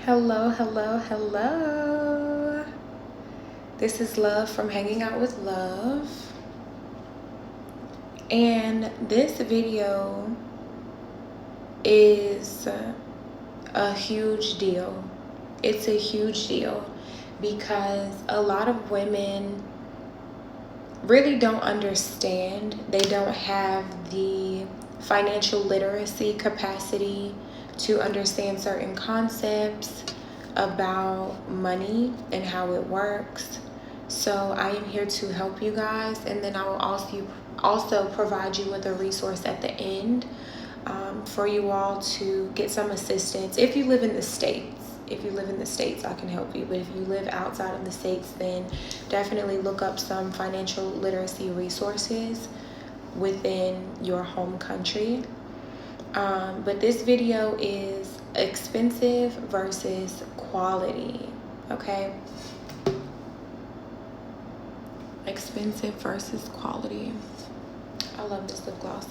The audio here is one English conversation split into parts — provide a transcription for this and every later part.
Hello, hello, hello. This is Love from Hanging Out with Love. And this video is a huge deal. It's a huge deal because a lot of women really don't understand. They don't have the financial literacy capacity to understand certain concepts about money and how it works. So I am here to help you guys, and then I will also provide you with a resource at the end for you all to get some assistance. If you live in the States, I can help you. But if you live outside of the States, then definitely look up some financial literacy resources within your home country. But this video is expensive versus quality, okay? Expensive versus quality. I love this lip gloss.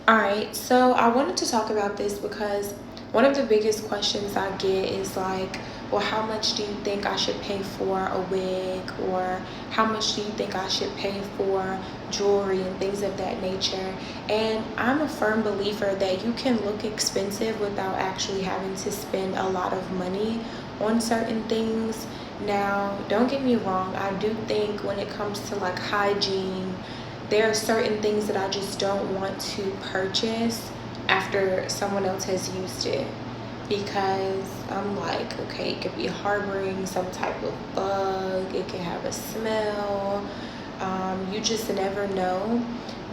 All right, so I wanted to talk about this because one of the biggest questions I get is like, well, how much do you think I should pay for a wig? Or how much do you think I should pay for jewelry and things of that nature? And I'm a firm believer that you can look expensive without actually having to spend a lot of money on certain things. Now, don't get me wrong, I do think when it comes to like hygiene, there are certain things that I just don't want to purchase after someone else has used it, because I'm like, okay, it could be harboring some type of bug, it could have a smell, you just never know.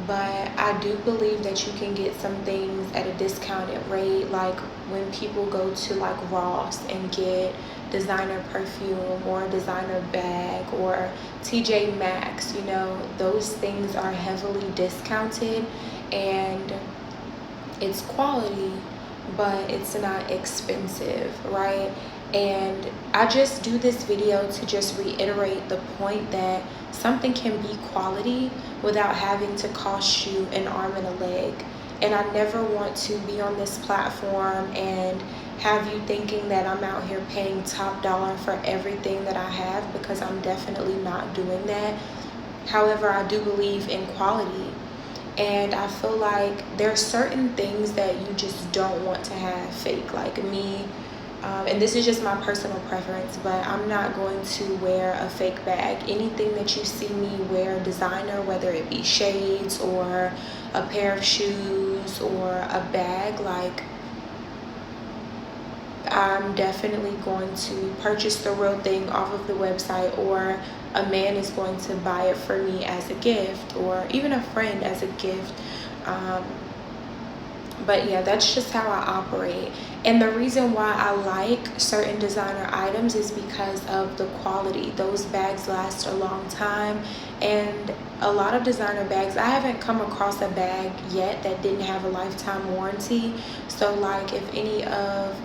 But I do believe that you can get some things at a discounted rate, like when people go to like Ross and get designer perfume or a designer bag or TJ Maxx, you know, those things are heavily discounted and it's quality, but it's not expensive, right? And I just do this video to just reiterate the point that something can be quality without having to cost you an arm and a leg. And I never want to be on this platform and have you thinking that I'm out here paying top dollar for everything that I have, because I'm definitely not doing that. However, I do believe in quality. And I feel like there are certain things that you just don't want to have fake. Like me, and this is just my personal preference, but I'm not going to wear a fake bag. Anything that you see me wear designer, whether it be shades or a pair of shoes or a bag, like I'm definitely going to purchase the real thing off of the website, or a man is going to buy it for me as a gift, or even a friend as a gift. But yeah, that's just how I operate. And the reason why I like certain designer items is because of the quality. Those bags last a long time, and a lot of designer bags, I haven't come across a bag yet that didn't have a lifetime warranty. So like if any of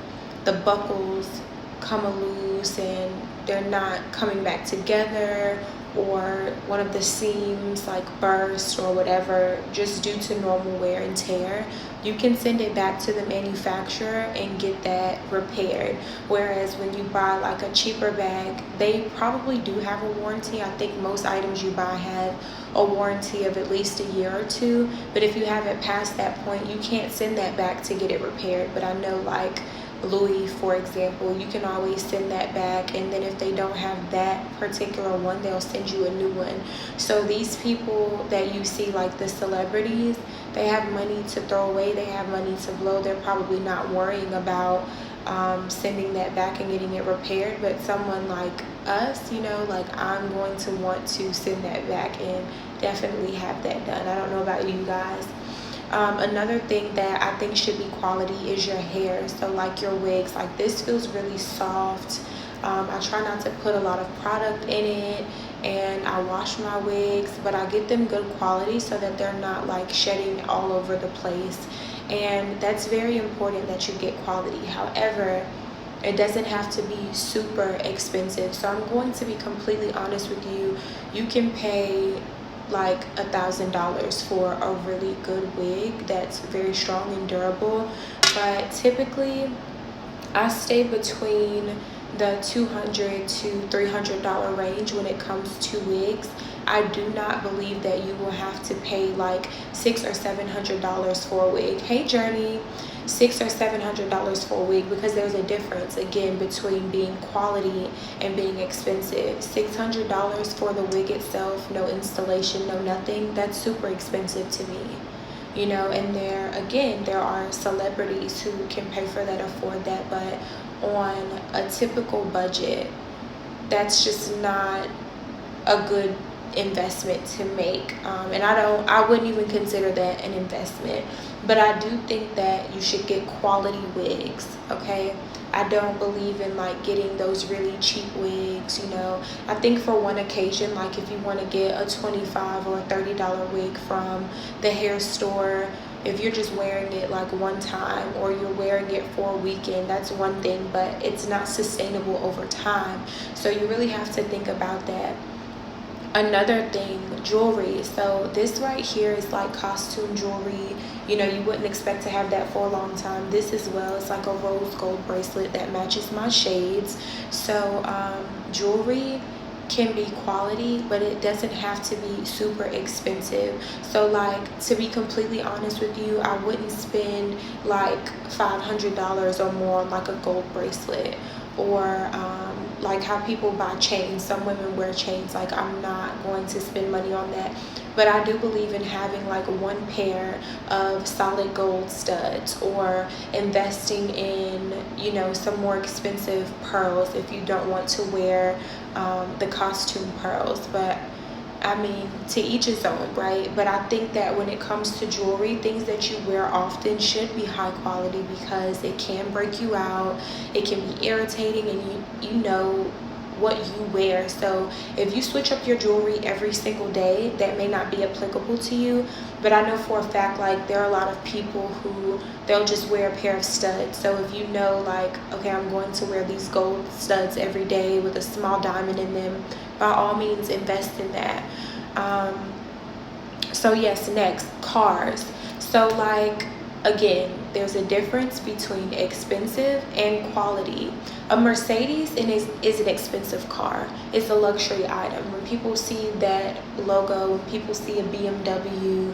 the buckles come loose and they're not coming back together, or one of the seams like burst or whatever, just due to normal wear and tear, you can send it back to the manufacturer and get that repaired. Whereas when you buy like a cheaper bag, they probably do have a warranty. I think most items you buy have a warranty of at least a year or two, but if you haven't passed that point, you can't send that back to get it repaired. But I know like Louis, for example, you can always send that back, and then if they don't have that particular one, they'll send you a new one. So these people that you see, like the celebrities, they have money to throw away, they have money to blow. They're probably not worrying about sending that back and getting it repaired. But someone like us, you know, like I'm going to want to send that back and definitely have that done. I don't know about you guys. Another thing that I think should be quality is your hair. So like your wigs, like this feels really soft. I try not to put a lot of product in it, and I wash my wigs, but I get them good quality so that they're not like shedding all over the place. And that's very important that you get quality. However, it doesn't have to be super expensive. So I'm going to be completely honest with you. You can pay like $1,000 for a really good wig that's very strong and durable, but typically I stay between the $200 to $300 range when it comes to wigs. I do not believe that you will have to pay like $600 or $700 for a wig. Hey Journey, $600 or $700 for a wig, because there's a difference again between being quality and being expensive. $600 for the wig itself, no installation, no nothing, that's super expensive to me. You know, and there are celebrities who can pay for that, afford that, but on a typical budget, that's just not a good investment to make. And I wouldn't even consider that an investment. But I do think that you should get quality wigs, okay? I don't believe in like getting those really cheap wigs, you know. I think for one occasion, like if you want to get a $25 or $30 wig from the hair store, if you're just wearing it like one time or you're wearing it for a weekend, that's one thing, but it's not sustainable over time. So you really have to think about that. Another thing, jewelry. So this right here is like costume jewelry. You know, you wouldn't expect to have that for a long time. This as well, it's like a rose gold bracelet that matches my shades. So jewelry can be quality, but it doesn't have to be super expensive. So like, to be completely honest with you, I wouldn't spend like $500 or more on like a gold bracelet, or like how people buy chains. Some women wear chains. Like, I'm not going to spend money on that. But I do believe in having like one pair of solid gold studs, or investing in, you know, some more expensive pearls if you don't want to wear the costume pearls. But I mean, to each his own, right? But I think that when it comes to jewelry, things that you wear often should be high quality, because it can break you out, it can be irritating, and you know what you wear. So if you switch up your jewelry every single day, that may not be applicable to you. But I know for a fact, like, there are a lot of people who they'll just wear a pair of studs. So if you know, like, okay, I'm going to wear these gold studs every day with a small diamond in them, by all means invest in that. So yes, next, cars. So like, again, there's a difference between expensive and quality. A Mercedes is an expensive car. It's a luxury item. When people see that logo, when people see a BMW,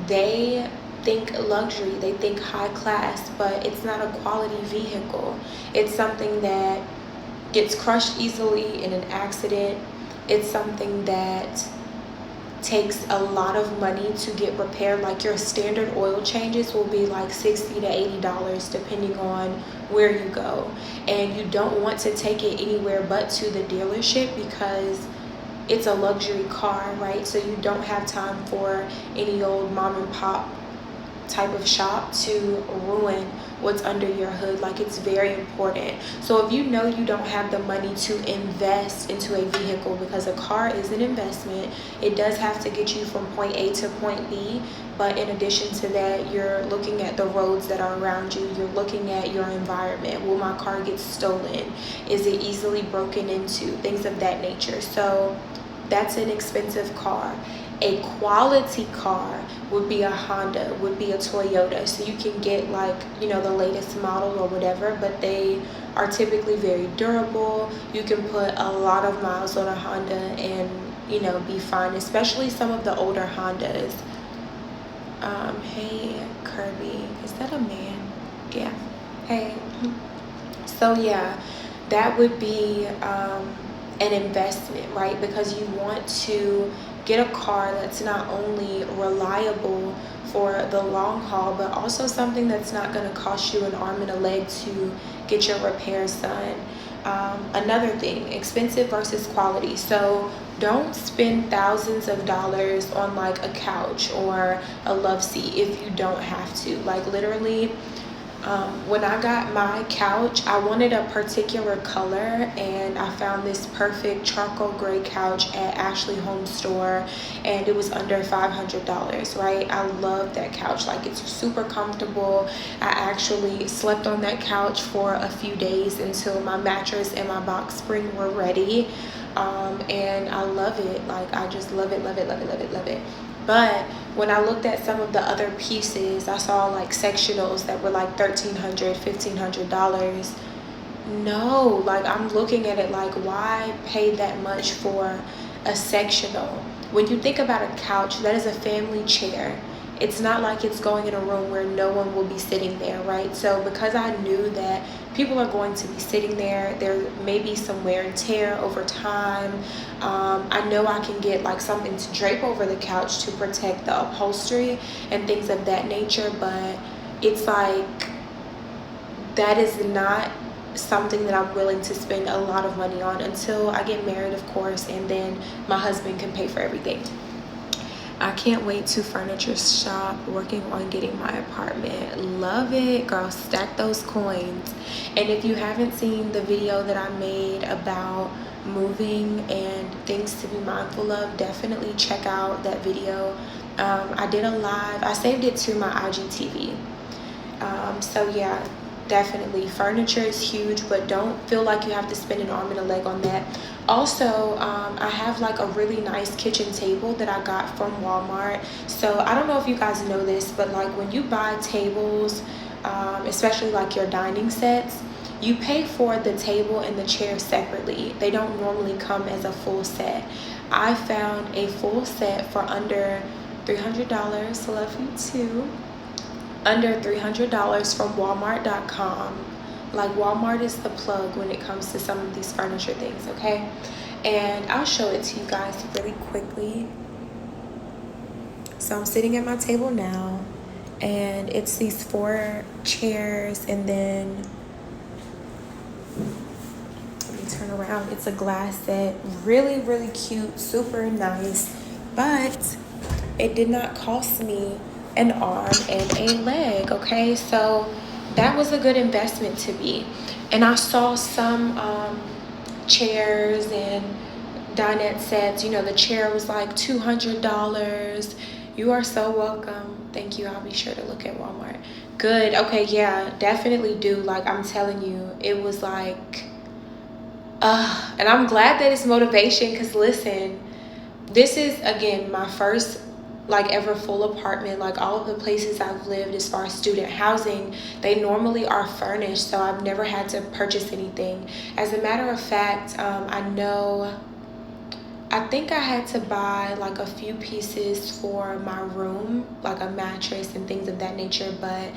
they think luxury, they think high class, but it's not a quality vehicle. It's something that gets crushed easily in an accident. It's something that takes a lot of money to get repaired. Like, your standard oil changes will be like $60 to $80 depending on where you go, and you don't want to take it anywhere but to the dealership, because it's a luxury car, right? So you don't have time for any old mom and pop type of shop to ruin what's under your hood. Like, it's very important. So if you know you don't have the money to invest into a vehicle, because a car is an investment, it does have to get you from point A to point B, but in addition to that, you're looking at the roads that are around you, you're looking at your environment. Will my car get stolen? Is it easily broken into? Things of that nature. So that's an expensive car. A quality car would be a Honda, would be a Toyota. So you can get, like, you know, the latest model or whatever, but they are typically very durable. You can put a lot of miles on a Honda and, you know, be fine, especially some of the older Hondas. Hey Kirby, is that a man? Yeah. Hey. So yeah, that would be an investment, right? Because you want to get a car that's not only reliable for the long haul, but also something that's not going to cost you an arm and a leg to get your repairs done. Another thing, expensive versus quality. So don't spend thousands of dollars on like a couch or a love seat if you don't have to. Like, literally, when I got my couch, I wanted a particular color, and I found this perfect charcoal gray couch at Ashley Home Store, and it was under $500, right? I love that couch. Like, it's super comfortable. I actually slept on that couch for a few days until my mattress and my box spring were ready. And I love it. Like, I just love it, love it, love it, love it, love it. But when I looked at some of the other pieces, I saw like sectionals that were like $1,300, $1,500. No, like I'm looking at it like, why pay that much for a sectional? When you think about a couch, that is a family chair. It's not like it's going in a room where no one will be sitting there, right? So because I knew that people are going to be sitting there, there may be some wear and tear over time. I know I can get like something to drape over the couch to protect the upholstery and things of that nature, but it's like, that is not something that I'm willing to spend a lot of money on until I get married, of course, and then my husband can pay for everything. I can't wait to furniture shop, working on getting my apartment. Love it, girl. Stack those coins. And if you haven't seen the video that I made about moving and things to be mindful of, definitely check out that video. I did a live. I saved it to my IGTV. So yeah, definitely furniture is huge, but don't feel like you have to spend an arm and a leg on that. Also, I have like a really nice kitchen table that I got from Walmart. So I don't know if you guys know this, but like when you buy tables, especially like your dining sets, you pay for the table and the chair separately. They don't normally come as a full set. I found a full set for under $300. Love you too. Under $300 from Walmart.com. Like, Walmart is the plug when it comes to some of these furniture things, okay? And I'll show it to you guys really quickly. So I'm sitting at my table now, and it's these 4 chairs, and then let me turn around. It's a glass set, really, really cute, super nice, but it did not cost me an arm and a leg, okay? So that was a good investment to me. And I saw some chairs and dinette sets. You know, the chair was like $200. You are so welcome. Thank you. I'll be sure to look at Walmart. Good. Okay, yeah, definitely do. Like, I'm telling you, it was like, and I'm glad that it's motivation, because listen, this is, again, my first like ever full apartment. Like, all of the places I've lived as far as student housing, they normally are furnished, so I've never had to purchase anything. As a matter of fact, I think I had to buy like a few pieces for my room, like a mattress and things of that nature, but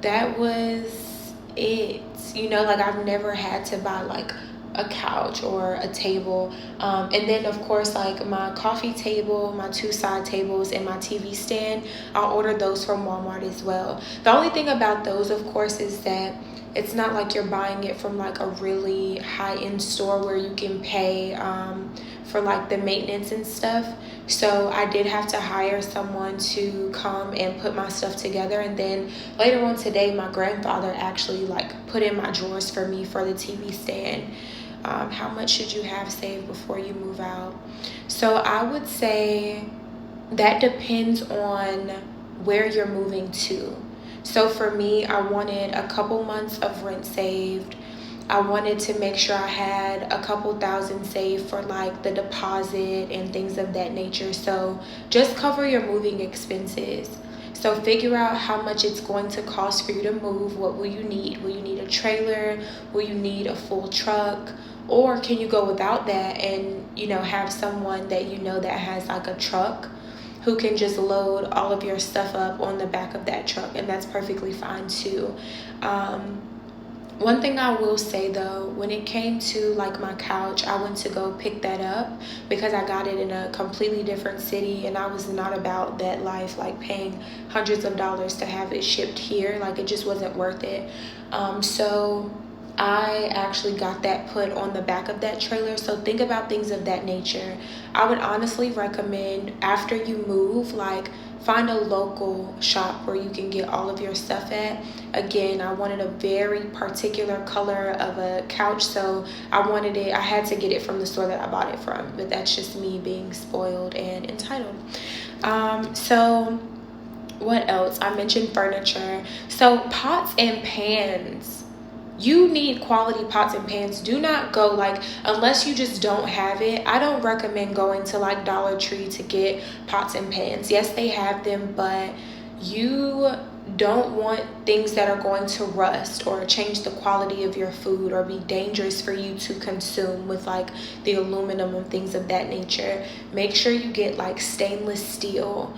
that was it. You know, like, I've never had to buy like a couch or a table, and then of course, like, my coffee table, my 2 side tables, and my TV stand, I ordered those from Walmart as well. The only thing about those, of course, is that it's not like you're buying it from like a really high-end store where you can pay for like the maintenance and stuff. So I did have to hire someone to come and put my stuff together, and then later on today, my grandfather actually like put in my drawers for me for the TV stand. How much should you have saved before you move out? So I would say that depends on where you're moving to. So for me, I wanted a couple months of rent saved. I wanted to make sure I had a couple thousand saved for like the deposit and things of that nature. So just cover your moving expenses. So figure out how much it's going to cost for you to move. What will you need? Will you need a trailer? Will you need a full truck? Or can you go without that and, you know, have someone that you know that has like a truck who can just load all of your stuff up on the back of that truck, and that's perfectly fine too. One thing I will say though, when it came to like my couch, I went to go pick that up because I got it in a completely different city, and I was not about that life, like paying hundreds of dollars to have it shipped here. Like, it just wasn't worth it. So I actually got that put on the back of that trailer. So think about things of that nature. I would honestly recommend, after you move, like, find a local shop where you can get all of your stuff at. Again, I wanted a very particular color of a couch, so I had to get it from the store that I bought it from, but that's just me being spoiled and entitled. So what else? I mentioned furniture. So pots and pans. You need quality pots and pans. Do not go, like, unless you just don't have it. I don't recommend going to like Dollar Tree to get pots and pans. Yes, they have them, but you don't want things that are going to rust or change the quality of your food or be dangerous for you to consume with like the aluminum and things of that nature. Make sure you get like stainless steel,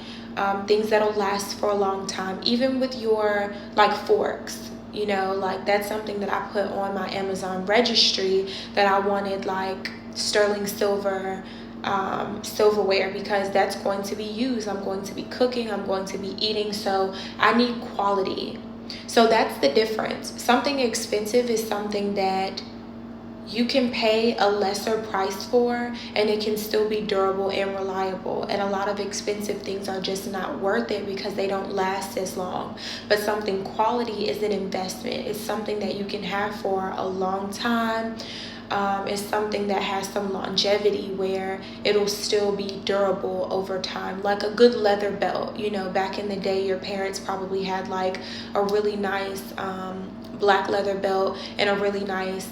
things that'll last for a long time. Even with your like forks, you know, like that's something that I put on my Amazon registry, that I wanted like sterling silver silverware, because that's going to be used. I'm going to be cooking, I'm going to be eating, so I need quality. So that's the difference. Something expensive is something that you can pay a lesser price for and it can still be durable and reliable. And a lot of expensive things are just not worth it because they don't last as long. But something quality is an investment. It's something that you can have for a long time. It's something that has some longevity where it'll still be durable over time. Like a good leather belt. You know, back in the day, your parents probably had like a really nice black leather belt and a really nice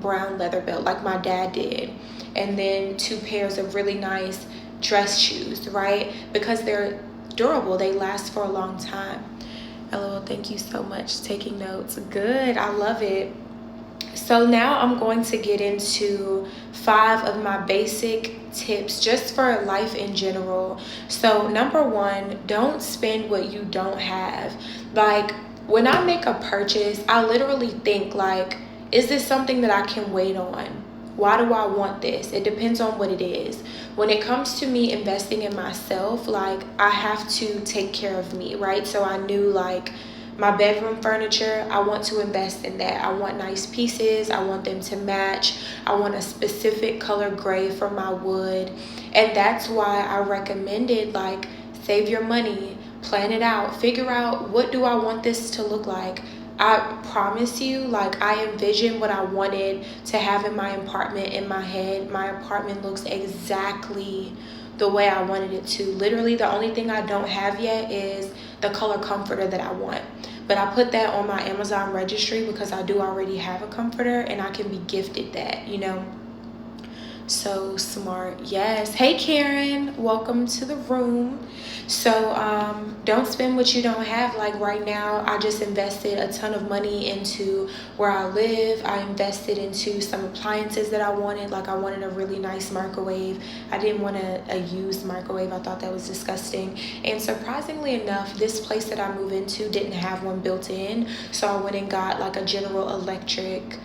brown leather belt, like my dad did, and then 2 pairs of really nice dress shoes, right? Because they're durable, they last for a long time. LOL, thank you so much. Taking notes. Good, I love it. So now I'm going to get into 5 of my basic tips just for life in general. So number 1, don't spend what you don't have. Like when I make a purchase, I literally think like, is this something that I can wait on? Why do I want this? It depends on what it is. When it comes to me investing in myself, like I have to take care of me, right? So I knew like my bedroom furniture, I want to invest in that. I want nice pieces. I want them to match. I want a specific color gray for my wood. And that's why I recommended like save your money, plan it out, figure out what do I want this to look like. I promise you, like I envisioned what I wanted to have in my apartment in my head. My apartment looks exactly the way I wanted it to. Literally, the only thing I don't have yet is the color comforter that I want. But I put that on my Amazon registry because I do already have a comforter and I can be gifted that, you know. So smart. Yes. Hey Karen, welcome to the room. So don't spend what you don't have. Like right now, I just invested a ton of money into where I live. I invested into some appliances that I wanted. Like I wanted a really nice microwave. I didn't want a used microwave. I thought that was disgusting. And surprisingly enough, this place that I moved into didn't have one built in. So I went and got like a General Electric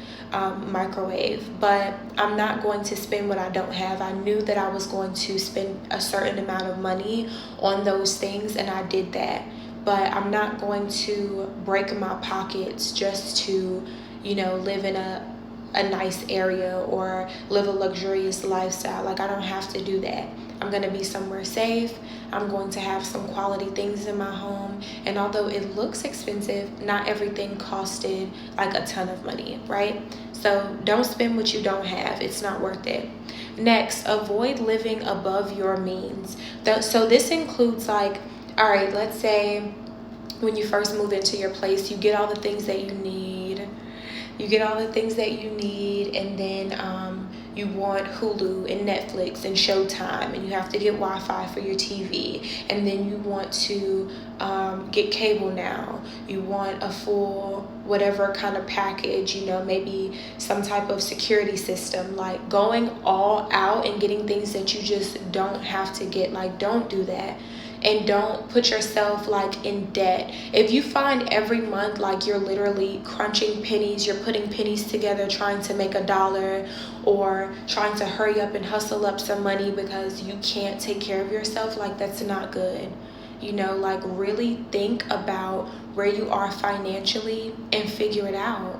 microwave. But I'm not going to spend what I don't have. I knew that I was going to spend a certain amount of money on those things, and I did that. But I'm not going to break my pockets just to, you know, live in a nice area or live a luxurious lifestyle. Like I don't have to do that. I'm going to be somewhere safe. I'm going to have some quality things in my home. And although it looks expensive, not everything costed like a ton of money, right? So don't spend what you don't have. It's not worth it. Next, avoid living above your means. So this includes like, all right, let's say when you first move into your place, you get all the things that you need. You get all the things that you need, and then you want Hulu and Netflix and Showtime, and you have to get Wi-Fi for your TV, and then you want to get cable now. You want a full whatever kind of package, you know, maybe some type of security system. Like going all out and getting things that you just don't have to get. Like don't do that. And don't put yourself like in debt. If you find every month like you're literally crunching pennies, you're putting pennies together trying to make $1, or trying to hurry up and hustle up some money because you can't take care of yourself, like that's not good. You know, like really think about where you are financially and figure it out.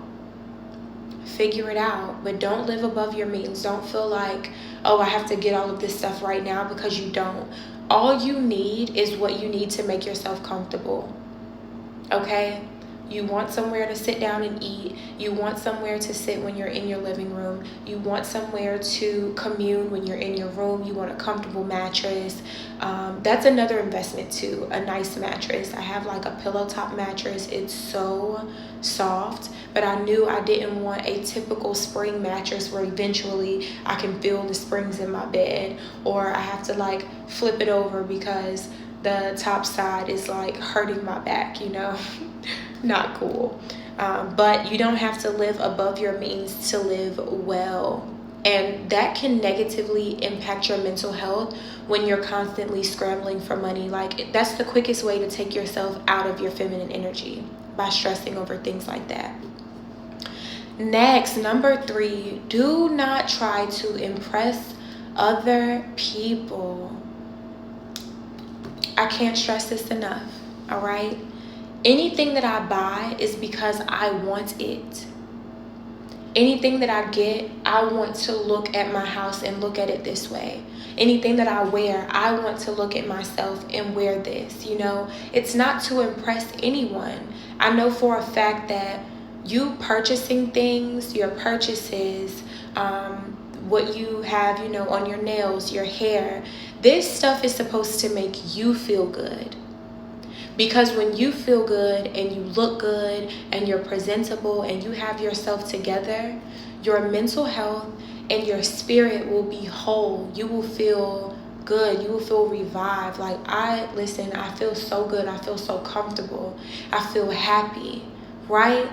Figure it out, but don't live above your means. Don't feel like, oh, I have to get all of this stuff right now, because you don't. All you need is what you need to make yourself comfortable. Okay? You want somewhere to sit down and eat. You want somewhere to sit when you're in your living room. You want somewhere to commune when you're in your room. You want a comfortable mattress. That's another investment too, a nice mattress. I have like a pillow top mattress. It's so soft, but I knew I didn't want a typical spring mattress where eventually I can feel the springs in my bed, or I have to like flip it over because the top side is like hurting my back, you know. Not cool. But you don't have to live above your means to live well. And that can negatively impact your mental health when you're constantly scrambling for money. Like, that's the quickest way to take yourself out of your feminine energy, by stressing over things like that. Next, number 3, do not try to impress other people. I can't stress this enough, all right? Anything that I buy is because I want it. Anything that I get, I want to look at my house and look at it this way. Anything that I wear, I want to look at myself and wear this, you know. It's not to impress anyone. I know for a fact that you purchasing things, your purchases, what you have, you know, on your nails, your hair, this stuff is supposed to make you feel good. Because when you feel good and you look good and you're presentable and you have yourself together, your mental health and your spirit will be whole. You will feel good. You will feel revived. Like, I feel so good. I feel so comfortable. I feel happy, right?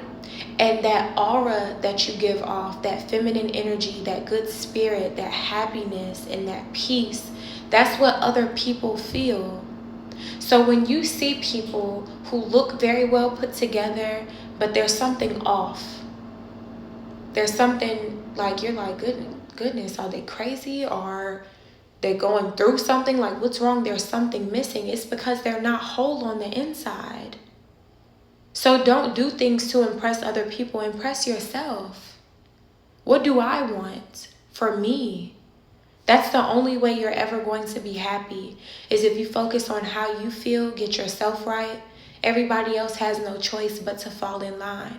And that aura that you give off, that feminine energy, that good spirit, that happiness and that peace, that's what other people feel. So when you see people who look very well put together, but there's something off, there's something like, you're like, goodness, are they crazy? Or they're going through something? Like, what's wrong? There's something missing. It's because they're not whole on the inside. So don't do things to impress other people. Impress yourself. What do I want for me? That's the only way you're ever going to be happy, is if you focus on how you feel, get yourself right. Everybody else has no choice but to fall in line.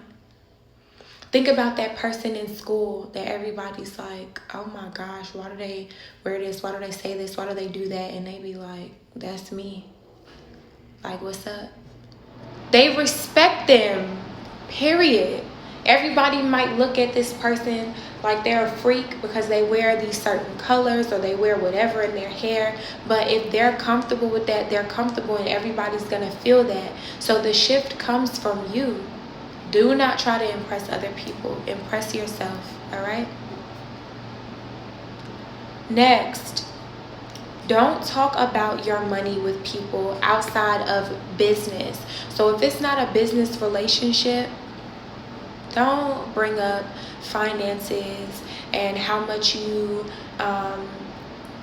Think about that person in school that everybody's like, oh my gosh, why do they wear this? Why do they say this? Why do they do that? And they be like, that's me. Like, what's up? They respect them, period. Everybody might look at this person like they're a freak because they wear these certain colors or they wear whatever in their hair. But if they're comfortable with that, they're comfortable, and everybody's going to feel that. So the shift comes from you. Do not try to impress other people. Impress yourself, all right? Next, don't talk about your money with people outside of business. So if it's not a business relationship, don't bring up finances and how much you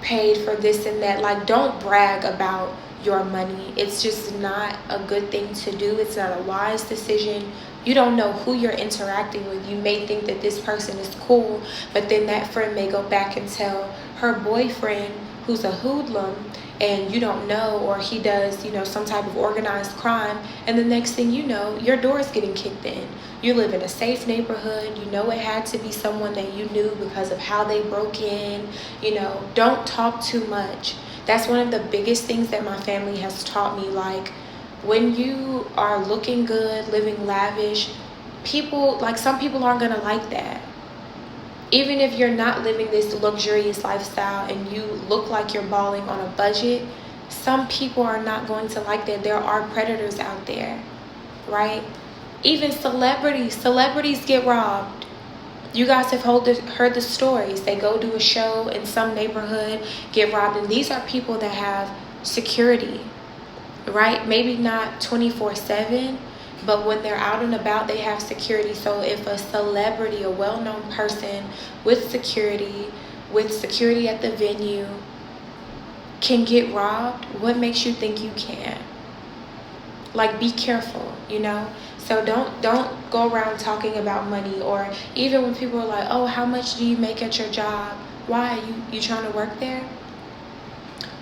paid for this and that. Like, don't brag about your money. It's just not a good thing to do. It's not a wise decision. You don't know who you're interacting with. You may think that this person is cool, but then that friend may go back and tell her boyfriend, who's a hoodlum, and you don't know, or he does, you know, some type of organized crime, and the next thing you know, your door is getting kicked in. You live in a safe neighborhood. You know it had to be someone that you knew because of how they broke in. You know, don't talk too much. That's one of the biggest things that my family has taught me. Like, when you are looking good, living lavish, people, like, some people aren't gonna like that. Even if you're not living this luxurious lifestyle and you look like you're balling on a budget, some people are not going to like that. There are predators out there, right? Even celebrities get robbed. You guys have heard the stories. They go do a show in some neighborhood, get robbed, and these are people that have security, right? Maybe not 24/7, but when they're out and about, they have security. So if a celebrity, a well-known person with security at the venue can get robbed, what makes you think you can't? Like, be careful, you know? So don't go around talking about money. Or even when people are like, oh, how much do you make at your job? Why? You trying to work there?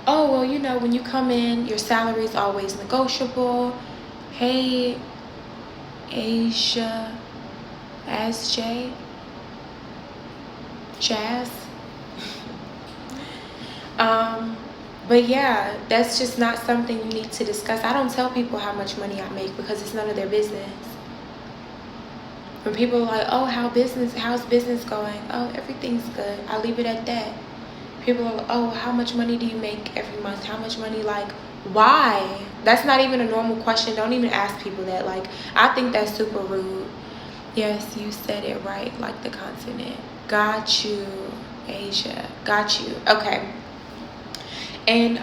Oh, well, you know, when you come in, your salary is always negotiable. Hey, Asia as Jazz. But yeah, that's just not something you need to discuss. I don't tell people how much money I make because it's none of their business. When people are like, oh, how's business going? Oh, everything's good. I leave it at that. People are like, oh, how much money do you make every month? How much money, like, why? That's not even a normal question. Don't even ask people that. Like, I think that's super rude. Yes, you said it right, like the consonant. Got you, Asia. Got you. Okay. And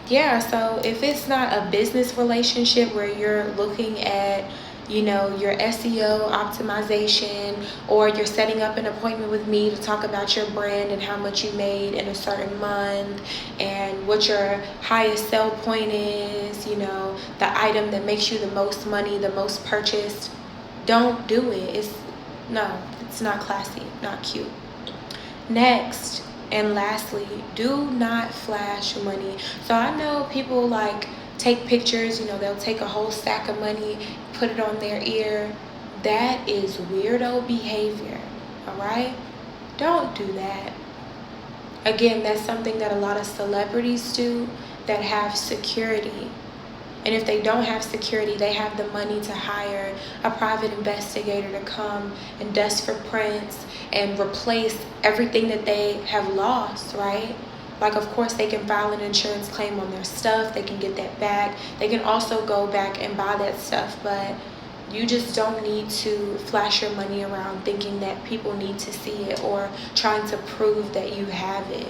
yeah, so if it's not a business relationship where you're looking at, you know, your SEO optimization, or you're setting up an appointment with me to talk about your brand and how much you made in a certain month and what your highest sell point is, you know, the item that makes you the most money, the most purchased, don't do it. It's not classy, not cute. Next, and lastly, do not flash money. So I know people like take pictures, you know, they'll take a whole stack of money, put it on their ear. That is weirdo behavior, all right? Don't do that. Again, that's something that a lot of celebrities do that have security. And if they don't have security, they have the money to hire a private investigator to come and dust for prints and replace everything that they have lost, right? Like, of course, they can file an insurance claim on their stuff. They can get that back. They can also go back and buy that stuff. But you just don't need to flash your money around thinking that people need to see it or trying to prove that you have it.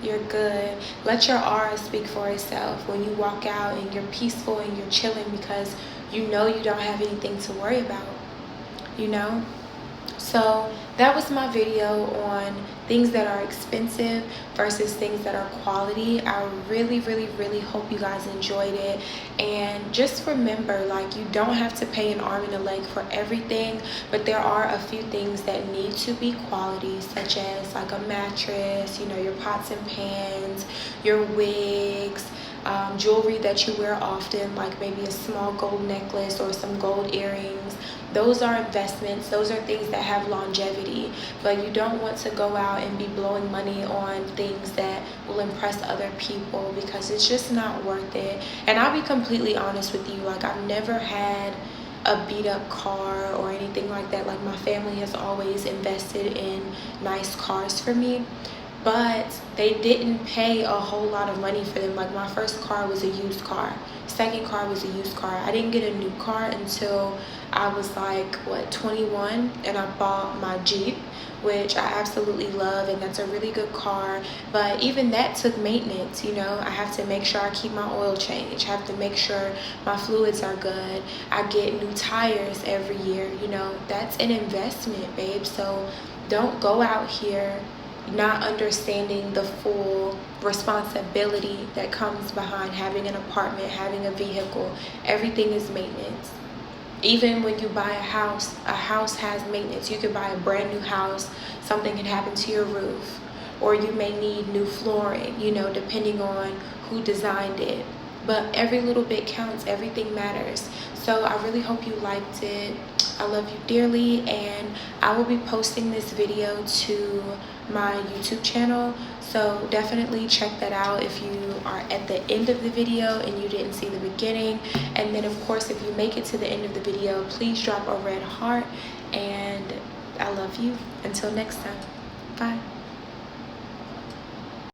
You're good. Let your aura speak for itself when you walk out and you're peaceful and you're chilling because you know you don't have anything to worry about, you know? So that was my video on things that are expensive versus things that are quality. I really, really, really hope you guys enjoyed it. And just remember, like, you don't have to pay an arm and a leg for everything, but there are a few things that need to be quality, such as like a mattress, you know, your pots and pans, your wigs, jewelry that you wear often, like maybe a small gold necklace or some gold earrings. Those are investments. Those are things that have longevity, but you don't want to go out and be blowing money on things that will impress other people because it's just not worth it. And I'll be completely honest with you, like, I've never had a beat up car or anything like that. Like, my family has always invested in nice cars for me, but they didn't pay a whole lot of money for them. Like, my first car was a used car. Second car was a used car. I didn't get a new car until I was like, 21, and I bought my Jeep, which I absolutely love, and that's a really good car. But even that took maintenance, you know. I have to make sure I keep my oil change. I have to make sure my fluids are good. I get new tires every year, you know. That's an investment, babe. So don't go out here not understanding the full responsibility that comes behind having an apartment, having a vehicle. Everything is maintenance. Even when you buy a house has maintenance. You could buy a brand new house, something can happen to your roof, or you may need new flooring, you know, depending on who designed it. But every little bit counts. Everything matters. So I really hope you liked it. I love you dearly, and I will be posting this video to my YouTube channel, so definitely check that out if you are at the end of the video and you didn't see the beginning. And then, of course, if you make it to the end of the video, please drop a red heart, and I love you. Until next time, bye.